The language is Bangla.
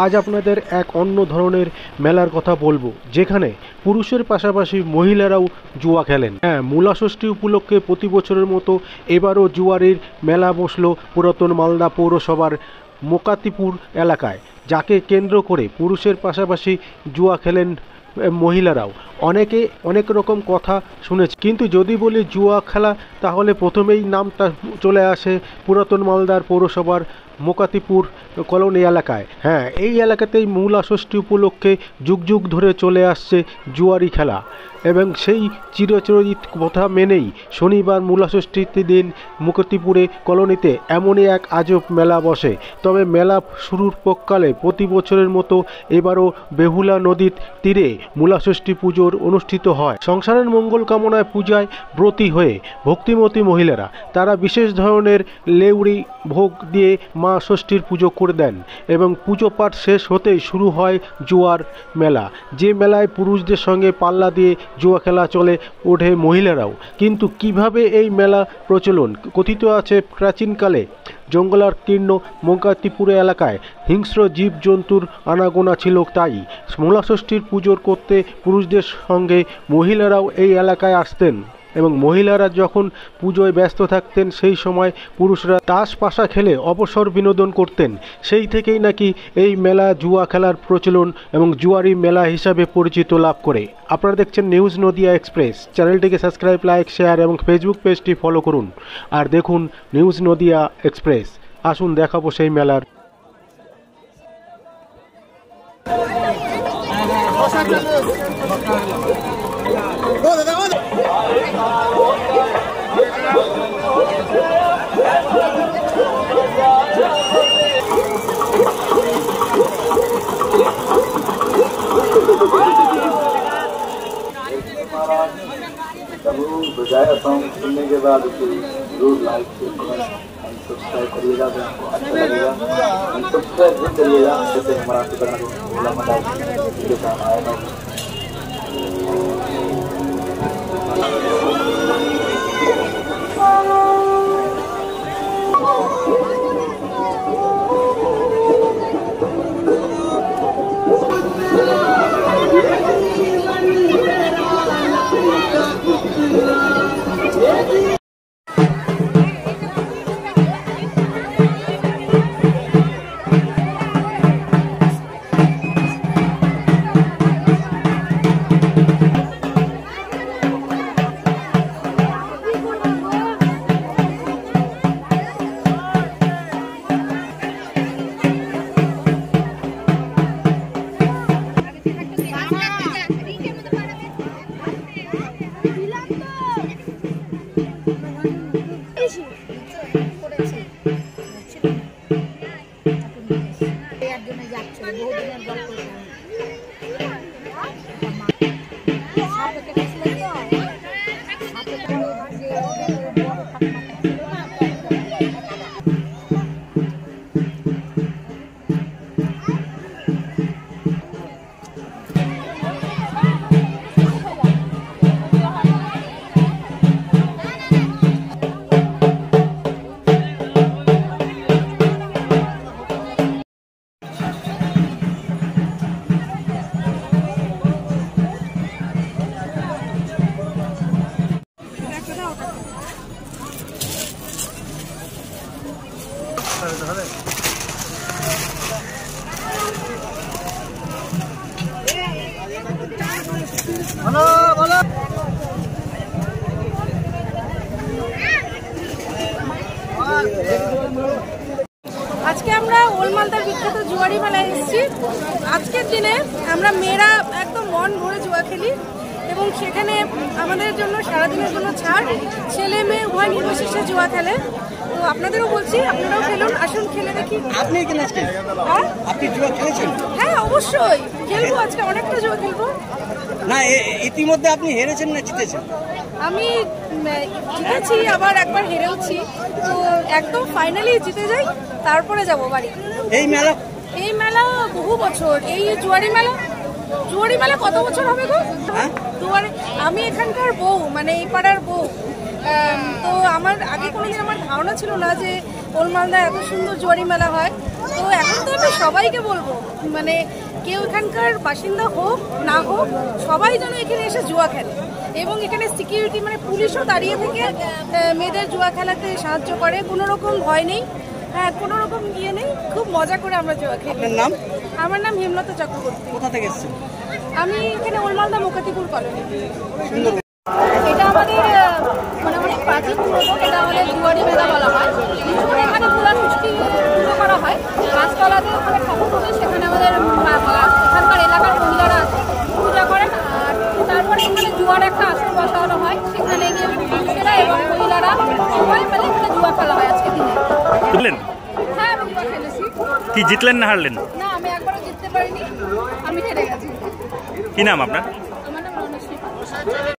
আজ আপনাদের এক অন্য ধরনের মেলার কথা বলবো, যেখানে পুরুষের পাশাপাশি মহিলারাও জুয়া খেলেন। হ্যাঁ, মূলাষষ্ঠী উপলক্ষে প্রতি বছরের মতো এবারও জুয়ারির মেলা বসলো পুরাতন মালদা পৌরসভার মোকাতিপুর এলাকায়, যাকে কেন্দ্র করে পুরুষের পাশাপাশি জুয়া খেলেন মহিলারাও। অনেকে অনেক রকম কথা শুনেছে, কিন্তু যদি বলি জুয়া খেলা তাহলে প্রথমেই নামটা চলে আসে পুরাতন মালদার পৌরসভার মোকাতিপুর কলোনি এলাকায়। হ্যাঁ, এই এলাকাতেই মূলাষষ্ঠী উপলক্ষে যুগ যুগ ধরে চলে আসছে জুয়ারি খেলা, এবং সেই চিরচরিত কথা মেনেই শনিবার মূলাষষ্ঠীর দিন মোকাতিপুরে কলোনিতে এমনই এক আজব মেলা বসে। তবে মেলা শুরুর পরকালে প্রতি বছরের মতো এবারও বেহুলা নদীর তীরে মূলাষষ্ঠী পুজোর অনুষ্ঠিত হয়। সংসারের মঙ্গল কামনায় পূজায় ব্রতী হয়ে ভক্তিমতী মহিলারা তারা বিশেষ ধরনের লেউড়ি ভোগ দিয়ে মা ষষ্ঠীর পুজো করে দেন, এবং পুজো পাঠ শেষ হতেই শুরু হয় জুয়ার মেলা। যে মেলায় পুরুষদের সঙ্গে পাল্লা দিয়ে জুয়া খেলা চলে ওঠে মহিলারাও। কিন্তু কিভাবে এই মেলা প্রচলন? কথিত আছে প্রাচীনকালে জঙ্গলাকীর্ণ মোকাতিপুর এলাকায় হিংস্র জীবজন্তুর আনাগোনা ছিল, তাই মূলাষষ্ঠীর পুজো করতে পুরুষদের সঙ্গে মহিলারাও এই এলাকায় আসতেন, এবং মহিলারা যখন পুজোয় ব্যস্ত থাকতেন সেই সময় পুরুষরা তাস পাশা খেলে অবসর বিনোদন করতেন। সেই থেকেই নাকি এই মেলা জুয়া খেলার প্রচলন এবং জুয়ারি মেলা হিসাবে পরিচিত লাভ করে। আপনারা দেখছেন নিউজ নদিয়া এক্সপ্রেস। চ্যানেলটিকে সাবস্ক্রাইব, লাইক, শেয়ার এবং ফেসবুক পেজটি ফলো করুন, আর দেখুন নিউজ নদিয়া এক্সপ্রেস। আসুন দেখাবো সেই মেলার। बजाय सॉन्ग सुनने के बाद जरूर लाइक सब्सक्राइब करिएगा, अगर आपको अच्छा लगेगा सब्सक्राइब भी करिएगा। जैसे हमारा भोला मटा के साथ आएगा। আজকে আমরা ওল্ড মালদার বিখ্যাত জুয়ারি মেলায় এসেছি। আজকের দিনে আমরা মেয়েরা একদম মন ভরে জুয়া খেলি, এবং সেখানে আমাদের জন্য সারাদিনের জন্য ছাড়, ছেলে মেয়ে উভয় নির্বিশেষে জুয়া খেলে। তো আপনাদেরও বলছি, আপনারাও খেলুন, আসুন খেলে দেখি। আপনি এখানে আজকে আপনি জুয়া খেলেছেন? হ্যাঁ, অবশ্যই খেলবো, আজকে অনেকটা জুয়া খেলবো। না, ইতিমধ্যে আপনি হেরেছেন না জিতেছেন? আমি জিতেছি, আবার একবার হেরেওছি, তো একদম ফাইনালি জিতে যাই, তারপরে যাব বাড়ি। এই মেলা বহু বছর। এই জুয়ারি মেলা কত বছর হবে গো? আমি এখানকার বউ, মানে এই পাড়ার বউ। তো আমার আগে কোনোদিন আমার ধারণা ছিল না যে ওল্ড মালদায় এত সুন্দর জুয়ারি মেলা হয়। তো এখন তো আমি সবাইকে বলবো, মানে কেউ এখানকার বাসিন্দা হোক না হোক সবাই যেন এখানে এসে জুয়া খেলে, এবং এখানে সিকিউরিটি মানে পুলিশও দাঁড়িয়ে থেকে মেয়েদের জুয়া খেলাতে সাহায্য করে, কোনো রকম ভয় নেই, হ্যাঁ কোনো রকম ইয়ে নেই, খুব মজা করে আমরা জুয়া খেলি। আপনার নাম? আমার নাম হেমলতা চক্রবর্তী। কোথা থেকে এসেছেন? আমি এখানে ওলমালদা মোকাতিপুর কলোনি। সুন্দর। এটা আমাদের মানে অনেক প্রাচীন পুরনো, এটা আমাদের জুয়ারি মেলা বলা হয়। কিছুক্ষণ এখানে পুরা মিষ্টি পুজো করা হয়, গাছতলাতে ওখানে ঠাকুর থাকে, সেখানে আমাদের এখানকার এলাকার মহিলারা আছে পূজা করেন। আর তারপরে এখানে জুয়ার একটা আসর বসানো হয়, সেখানে গিয়ে পুরুষেরা এবং মহিলারা সবাই মিলে এখানে জুয়া খেলা হয় আজকে দিনে। বুঝলেন? হ্যাঁ আমি জুয়া খেলেছি। কি জিতলেন না হারলেন? না আমি একবারও জিততে পারিনি, আমি হেরে গেছি। কি নাম আপনার?